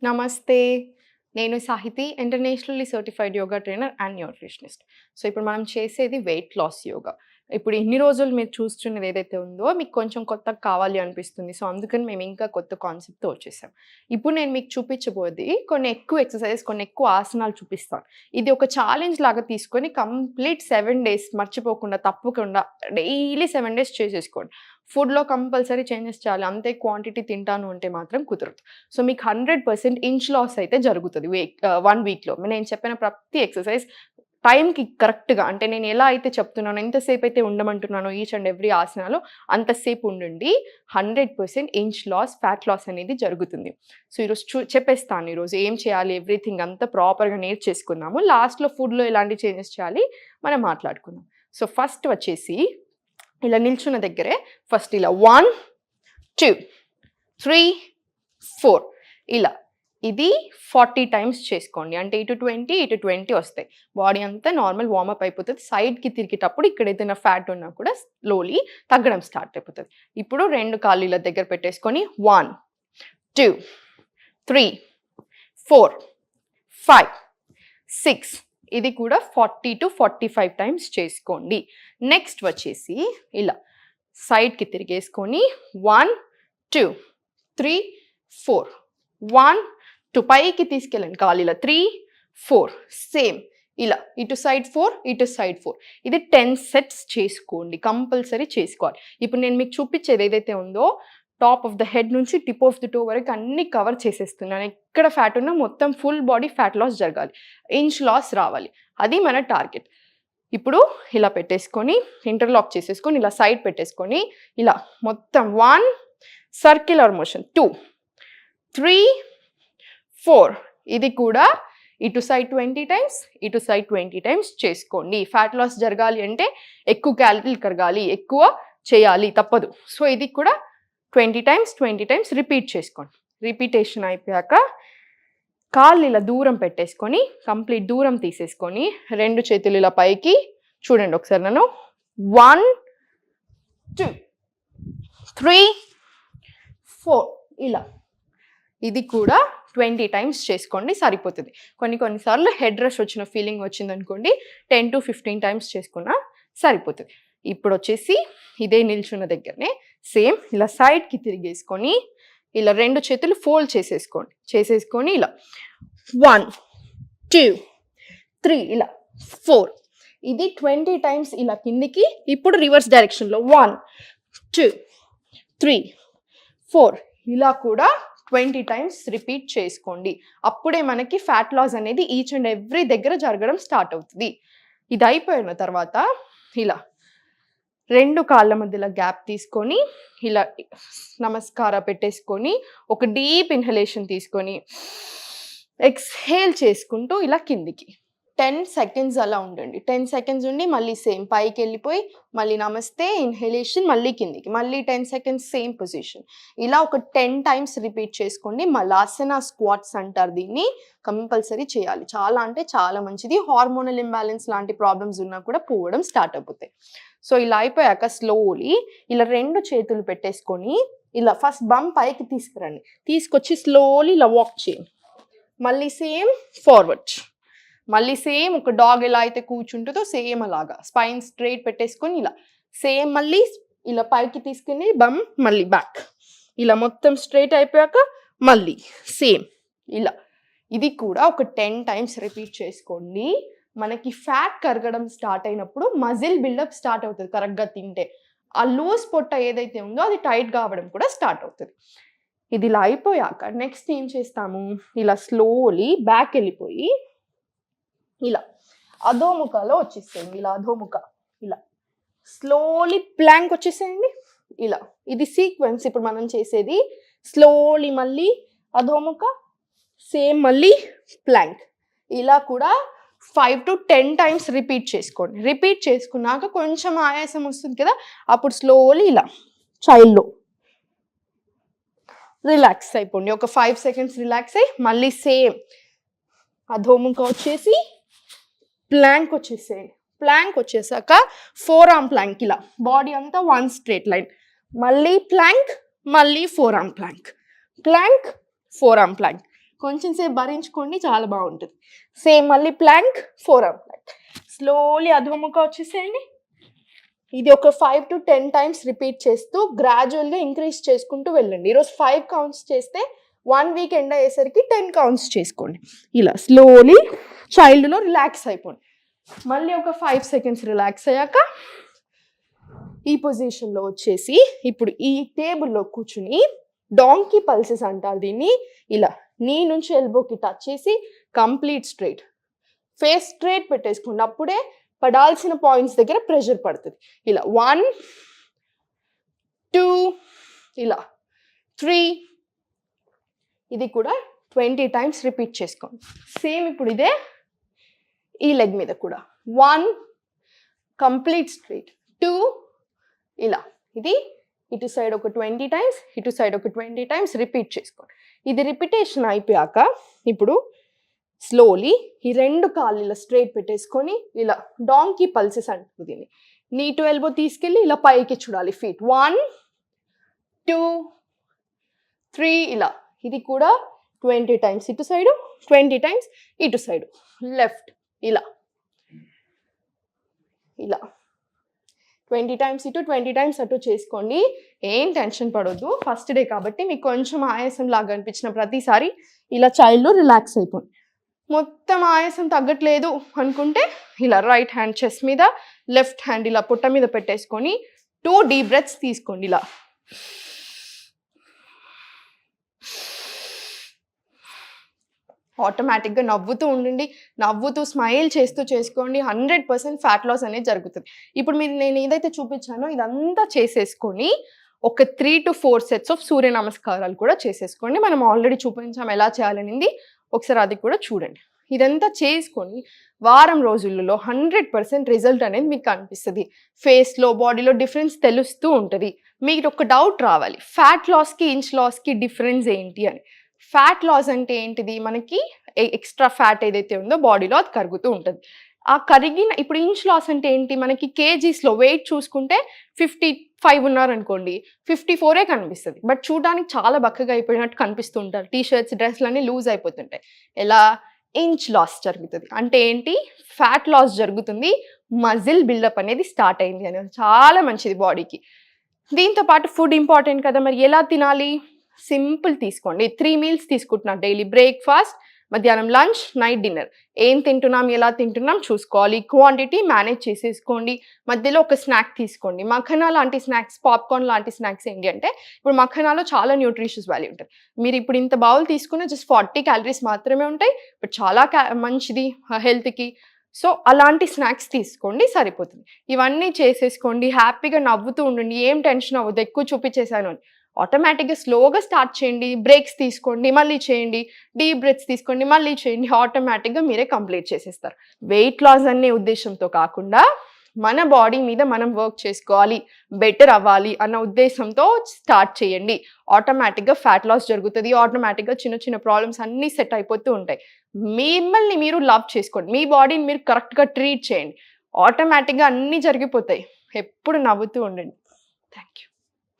నమస్తే. నేను Sahithi, internationally certified yoga trainer and nutritionist. So, ఇప్పుడు మనం చేసేది వెయిట్ లాస్ యోగా. ఇప్పుడు ఇన్ని రోజులు మీరు చూస్తున్నది ఏదైతే ఉందో, మీకు కొంచెం కొత్తగా కావాలి అనిపిస్తుంది. సో, అందుకని మేము ఇంకా కొత్త కాన్సెప్ట్‌తో వచ్చేసాం. ఇప్పుడు నేను మీకు చూపించబోయేది కొన్ని ఎక్కువ ఎక్సర్‌సైజెస్, కొన్ని ఎక్కువ ఆసనాలు చూపిస్తాను. ఇది ఒక ఛాలెంజ్ లాగా తీసుకొని కంప్లీట్ 7 డేస్ మర్చిపోకుండా, తప్పకుండా డైలీ 7 డేస్ చేసేసుకోండి. ఫుడ్‌లో కంపల్సరీ చేంజెస్ చేయాలి. అంతే క్వాంటిటీ తింటాను అంటే మాత్రం కుదరదు. సో, మీకు 100% ఇంచ్ లాస్ అయితే జరుగుతది 1 వీక్‌లో. నేను చెప్పిన ప్రతి ఎక్సర్‌సైజ్ టైంకి కరెక్ట్‌గా అంటే నేను ఎలా అయితే చెప్తున్నానో, ఎంతసేపు అయితే ఉండమంటున్నానో ఈచ్ అండ్ ఎవ్రీ ఆసనాలో అంతసేపు ఉండండి. 100% ఇంచ్ లాస్, ఫ్యాట్ లాస్ అనేది జరుగుతుంది. సో, ఈరోజు చెప్పేస్తాను ఈరోజు ఏం చేయాలి, ఎవ్రీథింగ్ అంతా ప్రాపర్‌గా నేర్చేసుకుందాము. లాస్ట్‌లో ఫుడ్‌లో ఎలాంటి చేంజెస్ చేయాలి మనం మాట్లాడుకుందాం. సో, ఫస్ట్ వచ్చేసి ఇలా నిల్చున్న దగ్గరే ఫస్ట్ ఇలా 1, 2, 3, 4 ఇలా. ఇది 40 టైమ్స్ చేసుకోండి. అంటే ఇటు 20, ఇటు 20 వస్తాయి. బాడీ అంతా నార్మల్ వార్మప్ అయిపోతది. సైడ్‌కి తిరిగేటప్పుడు ఇక్కడ ఏదైనా ఫ్యాట్ ఉన్నా కూడా స్లోలీ తగ్గడం స్టార్ట్ అయిపోతది. ఇప్పుడు 2 కాళ్ళు ఇలా దగ్గర పెట్టేసుకొని 1, 2, 3, 4, 5, 6 ఇది కూడా 40-45 టైమ్స్ చేసుకోండి. నెక్స్ట్ వచ్చేసి ఇలా సైడ్‌కి తిరిగేసుకొని 1, 2, 3, 4 1, 2 పైకి తీసుకెళ్ళండి కాళ్ళు ఇలా 3, 4 సేమ్ ఇలా ఇటు సైడ్ 4, ఇటు సైడ్ 4 ఇది 10 సెట్స్ చేసుకోండి. కంపల్సరీ చేసుకోవాలి. ఇప్పుడు నేను మీకు చూపించేది ఏదైతే ఉందో టాప్ ఆఫ్ ద హెడ్ నుంచి టిప్ ఆఫ్ ది టో వరకు అన్ని కవర్ చేసేస్తున్నాను. ఎక్కడ ఫ్యాట్ ఉన్నా మొత్తం ఫుల్ బాడీ ఫ్యాట్ లాస్ జరగాలి. ఇంచ్ లాస్ రావాలి. అది మన టార్గెట్. ఇప్పుడు ఇలా పెట్టేసుకొని ఇంటర్లాక్ చేసేసుకొని ఇలా సైడ్ పెట్టేసుకొని ఇలా మొత్తం 1 సర్క్యులర్ మోషన్ 2, 3, 4 ఇది కూడా ఇటు సైడ్ 20 టైమ్స్, ఇటు సైడ్ 20 టైమ్స్ చేసుకోండి. ఫ్యాట్ లాస్ జరగాలి అంటే ఎక్కువ క్యాలరీలు కరగాలి, ఎక్కువ చేయాలి తప్పదు. సో, ఇది కూడా 20 టైమ్స్ రిపీట్ చేసుకోండి. రిపీటేషన్ అయిపోయాక కాళ్ళు ఇలా దూరం పెట్టేసుకొని కంప్లీట్ దూరం తీసేసుకొని 2 చేతులు ఇలా పైకి చూడండి ఒకసారి నన్ను 1, 2, 3, 4 ఇలా. ఇది కూడా 20 టైమ్స్ చేసుకోండి సరిపోతుంది. కొన్నిసార్లు హెడ్ రష్ వచ్చిన ఫీలింగ్ వచ్చిందనుకోండి 10-15 టైమ్స్ చేసుకున్నా సరిపోతుంది. ఇప్పుడు వచ్చేసి ఇదే నిల్చున్న దగ్గరనే సేమ్ ఇలా సైడ్‌కి తిరిగేసుకొని ఇలా 2 చేతులు ఫోల్డ్ చేసేసుకొని ఇలా 1, 2, 3 ఇలా 4 ఇది 20 టైమ్స్ ఇలా కిందికి. ఇప్పుడు రివర్స్ డైరెక్షన్‌లో 1, 2, 3, 4 ఇలా కూడా 20 టైమ్స్ రిపీట్ చేసుకోండి. అప్పుడే మనకి ఫ్యాట్ లాస్ అనేది ఈచ్ అండ్ ఎవ్రీ దగ్గర జరగడం స్టార్ట్ అవుతుంది. ఇది అయిపోయిన తర్వాత ఇలా 2 కాళ్ళ మధ్యలో గ్యాప్ తీసుకొని ఇలా నమస్కార పెట్టేసుకొని ఒక డీప్ ఇన్హలేషన్ తీసుకొని ఎక్స్‌హేల్ చేసుకుంటూ ఇలా కిందికి 10 సెకండ్స్ అలా ఉండండి. 10 సెకండ్స్ ఉండి మళ్ళీ సేమ్ పైకి వెళ్ళిపోయి మళ్ళీ నమస్తే ఇన్హలేషన్ మళ్ళీ కిందికి మళ్ళీ 10 సెకండ్స్ సేమ్ పొజిషన్. ఇలా ఒక 10 టైమ్స్ రిపీట్ చేసుకోండి. మలాసన స్క్వాట్స్ అంటారు దీన్ని. కంపల్సరీ చేయాలి. చాలా అంటే చాలా మంచిది. హార్మోనల్ ఇంబ్యాలెన్స్ లాంటి ప్రాబ్లమ్స్ ఉన్నా కూడా పోవడం స్టార్ట్ అయిపోతాయి. సో, ఇలా అయిపోయాక స్లోలీ ఇలా 2 చేతులు పెట్టేసుకొని ఇలా ఫస్ట్ బమ్ పైకి తీసుకురండి. తీసుకొచ్చి స్లోలీ ఇలా వాక్ చేయండి. మళ్ళీ సేమ్ ఫార్వర్డ్. మళ్ళీ సేమ్ ఒక డాగ్ ఎలా అయితే కూర్చుంటుందో సేమ్ అలాగా స్పైన్ స్ట్రైట్ పెట్టేసుకొని ఇలా సేమ్ మళ్ళీ ఇలా పైకి తీసుకుని బమ్ మళ్ళీ బ్యాక్ ఇలా మొత్తం స్ట్రైట్ అయిపోయాక మళ్ళీ సేమ్ ఇలా. ఇది కూడా ఒక 10 టైమ్స్ రిపీట్ చేసుకోండి. మనకి ఫ్యాట్ కరగడం స్టార్ట్ అయినప్పుడు మజిల్ బిల్డప్ స్టార్ట్ అవుతుంది కరెక్ట్గా తింటే. ఆ లూజ్ పొట్ట ఏదైతే ఉందో అది టైట్ కావడం కూడా స్టార్ట్ అవుతుంది. ఇది ఇలా అయిపోయాక నెక్స్ట్ ఏం చేస్తాము ఇలా స్లోలీ బ్యాక్ వెళ్ళిపోయి ఇలా అధోముఖలో వచ్చేసేయండి. ఇలా అధోముఖ ఇలా స్లోలీ ప్లాంక్ వచ్చేసేయండి. ఇలా ఇది సీక్వెన్స్ ఇప్పుడు మనం చేసేది. స్లోలీ మళ్ళీ అధోముఖ సేమ్ మళ్ళీ ప్లాంక్ ఇలా కూడా 5-10 టైమ్స్ రిపీట్ చేసుకోండి. రిపీట్ చేసుకున్నాక కొంచెం ఆయాసం వస్తుంది కదా అప్పుడు స్లోలీ ఇలా చైల్డ్లో రిలాక్స్ అయిపోండి. ఒక 5 సెకండ్స్ రిలాక్స్ అయ్యి మళ్ళీ సేమ్ అధోముఖ వచ్చేసి ప్లాంక్ వచ్చేసేయండి. ప్లాంక్ వచ్చేసాక 4 ఆర్మ్ ప్లాంక్ ఇలా బాడీ అంతా 1 స్ట్రేట్ లైన్. మళ్ళీ ప్లాంక్ మళ్ళీ 4 arm plank, plank 4 arm plank, కొంచెం సేపు భరించుకోండి, చాలా బాగుంటుంది. సేమ్ మళ్ళీ plank, four arm plank. Slowly అధోముఖ వచ్చేసేయండి. ఇది ఒక 5 to 10 టైమ్స్ రిపీట్ చేస్తూ గ్రాడ్యువల్గా ఇంక్రీజ్ చేసుకుంటూ వెళ్ళండి. ఈరోజు 5 కౌంట్స్ చేస్తే 1 వీక్ ఎండ్ అయ్యేసరికి 10 కౌంట్స్ చేసుకోండి. ఇలా స్లోలీ చైల్డ్లో రిలాక్స్ అయిపోండి. మళ్ళీ ఒక 5 సెకండ్స్ రిలాక్స్ అయ్యాక ఈ పొజిషన్లో వచ్చేసి ఇప్పుడు ఈ టేబుల్లో కూర్చుని డాంకీ పల్సెస్ అంటారు దీన్ని. ఇలా నీ నుంచి ఎల్బోకి టచ్ చేసి కంప్లీట్ స్ట్రైట్, ఫేస్ స్ట్రైట్ పెట్టేసుకోండి. అప్పుడే పడాల్సిన పాయింట్స్ దగ్గర ప్రెషర్ పడుతుంది. ఇలా 1 2 ఇలా 3, ఇది కూడా 20 టైమ్స్ రిపీట్ చేసుకోండి. సేమ్ ఇప్పుడు ఇదే ఈ లెగ్ మీద కూడా 1 కంప్లీట్ స్ట్రైట్, 2 ఇలా, ఇది ఇటు సైడ్ ఒక 20 టైమ్స్, ఇటు సైడ్ ఒక 20 టైమ్స్ రిపీట్ చేసుకోండి. ఇది రిపిటేషన్ అయిపోయాక ఇప్పుడు స్లోలీ ఈ 2 కాళ్ళు ఇలా స్ట్రైట్ పెట్టేసుకొని ఇలా డాంకీ పల్సెస్ అంటుంది దీన్ని. నీ టు ఎల్బో తీసుకెళ్ళి ఇలా పైకి చూడాలి ఫీట్. 1 2 3 ఇలా, ఇది కూడా 20 టైమ్స్ ఇటు సైడు, 20 టైమ్స్ ఇటు సైడు, లెఫ్ట్ ఇలా ఇలా 20 టైమ్స్ ఇటు 20 టైమ్స్ అటు చేసుకోండి. ఏం టెన్షన్ పడొద్దు, ఫస్ట్ డే కాబట్టి మీకు కొంచెం ఆయాసం లాగా అనిపించిన ప్రతిసారి ఇలా చైల్డ్లో రిలాక్స్ అయిపోండి. మొత్తం ఆయాసం తగ్గట్లేదు అనుకుంటే ఇలా రైట్ హ్యాండ్ చెస్ట్ మీద, లెఫ్ట్ హ్యాండ్ ఇలా పుట్ట మీద పెట్టేసుకొని 2 డీప్ బ్రెత్స్ తీసుకోండి. ఇలా ఆటోమేటిక్గా నవ్వుతూ ఉండండి, నవ్వుతూ స్మైల్ చేస్తూ చేసుకోండి. 100% ఫ్యాట్ లాస్ అనేది జరుగుతుంది. ఇప్పుడు మీరు నేను ఏదైతే చూపించానో ఇదంతా చేసేసుకొని ఒక 3 to 4 సెట్స్ ఆఫ్ సూర్య నమస్కారాలు కూడా చేసేసుకోండి. మనం ఆల్రెడీ చూపించాం ఎలా చేయాలనింది, ఒకసారి అది కూడా చూడండి. ఇదంతా చేసుకొని వారం రోజులలో 100% రిజల్ట్ అనేది మీకు కనిపిస్తుంది. ఫేస్లో, బాడీలో డిఫరెన్స్ తెలుస్తూ ఉంటుంది. మీకు ఒక డౌట్ రావాలి, ఫ్యాట్ లాస్కి ఇంచ్ లాస్కి డిఫరెన్స్ ఏంటి అని. ఫ్యాట్ లాస్ అంటే ఏంటిది, మనకి ఎక్స్ట్రా ఫ్యాట్ ఏదైతే ఉందో బాడీలో అది కరుగుతూ ఉంటుంది. ఆ కరిగిన ఇప్పుడు ఇంచ్ లాస్ అంటే ఏంటి, మనకి కేజీస్లో వెయిట్ చూసుకుంటే 55 ఉన్నారనుకోండి 54 కనిపిస్తుంది. బట్ చూడడానికి చాలా బక్కగా అయిపోయినట్టు కనిపిస్తూ ఉంటారు. టీషర్ట్స్, డ్రెస్లు అన్నీ లూజ్ అయిపోతుంటాయి. ఎలా ఇంచ్ లాస్ జరుగుతుంది అంటే ఏంటి, ఫ్యాట్ లాస్ జరుగుతుంది, మజిల్ బిల్డప్ అనేది స్టార్ట్ అయింది అనేది. చాలా మంచిది బాడీకి. దీంతో పాటు ఫుడ్ ఇంపార్టెంట్ కదా, మరి ఎలా తినాలి, సింపుల్ తీసుకోండి. 3 మీల్స్ తీసుకుంటున్నాను డైలీ, బ్రేక్ఫాస్ట్, మధ్యాహ్నం లంచ్, నైట్ డిన్నర్. ఏం తింటున్నాం, ఎలా తింటున్నాం చూసుకోవాలి. క్వాంటిటీ మేనేజ్ చేసేసుకోండి. మధ్యలో ఒక స్నాక్ తీసుకోండి. మఖనా లాంటి స్నాక్స్, పాప్కార్న్ లాంటి స్నాక్స్ ఏంటి అంటే, ఇప్పుడు మఖనాలో చాలా న్యూట్రిషియస్ వాల్యూ ఉంటుంది. మీరు ఇప్పుడు ఇంత బౌల్ తీసుకున్న జస్ట్ 40 క్యాలరీస్ మాత్రమే ఉంటాయి, బట్ చాలా మంచిది హెల్త్కి. సో అలాంటి స్నాక్స్ తీసుకోండి, సరిపోతుంది. ఇవన్నీ చేసేసుకోండి, హ్యాపీగా నవ్వుతూ ఉండండి. ఏం టెన్షన్ అవ్వదు ఎక్కువ చూపించేశాను అని. ఆటోమేటిక్గా స్లోగా స్టార్ట్ చేయండి, బ్రేక్స్ తీసుకోండి, మళ్ళీ చేయండి, డీప్ బ్రెత్స్ తీసుకోండి, మళ్ళీ చేయండి. ఆటోమేటిక్గా మీరే కంప్లీట్ చేసేస్తారు. వెయిట్ లాస్ అనే ఉద్దేశంతో కాకుండా మన బాడీ మీద మనం వర్క్ చేసుకోవాలి, బెటర్ అవ్వాలి అన్న ఉద్దేశంతో స్టార్ట్ చేయండి. ఆటోమేటిక్గా ఫ్యాట్ లాస్ జరుగుతుంది. ఆటోమేటిక్గా చిన్న చిన్న ప్రాబ్లమ్స్ అన్నీ సెట్ అయిపోతూ ఉంటాయి. మిమ్మల్ని మీరు లవ్ చేసుకోండి, మీ బాడీని మీరు కరెక్ట్గా ట్రీట్ చేయండి. ఆటోమేటిక్గా అన్నీ జరిగిపోతాయి. ఎప్పుడు నవ్వుతూ ఉండండి. Thank you.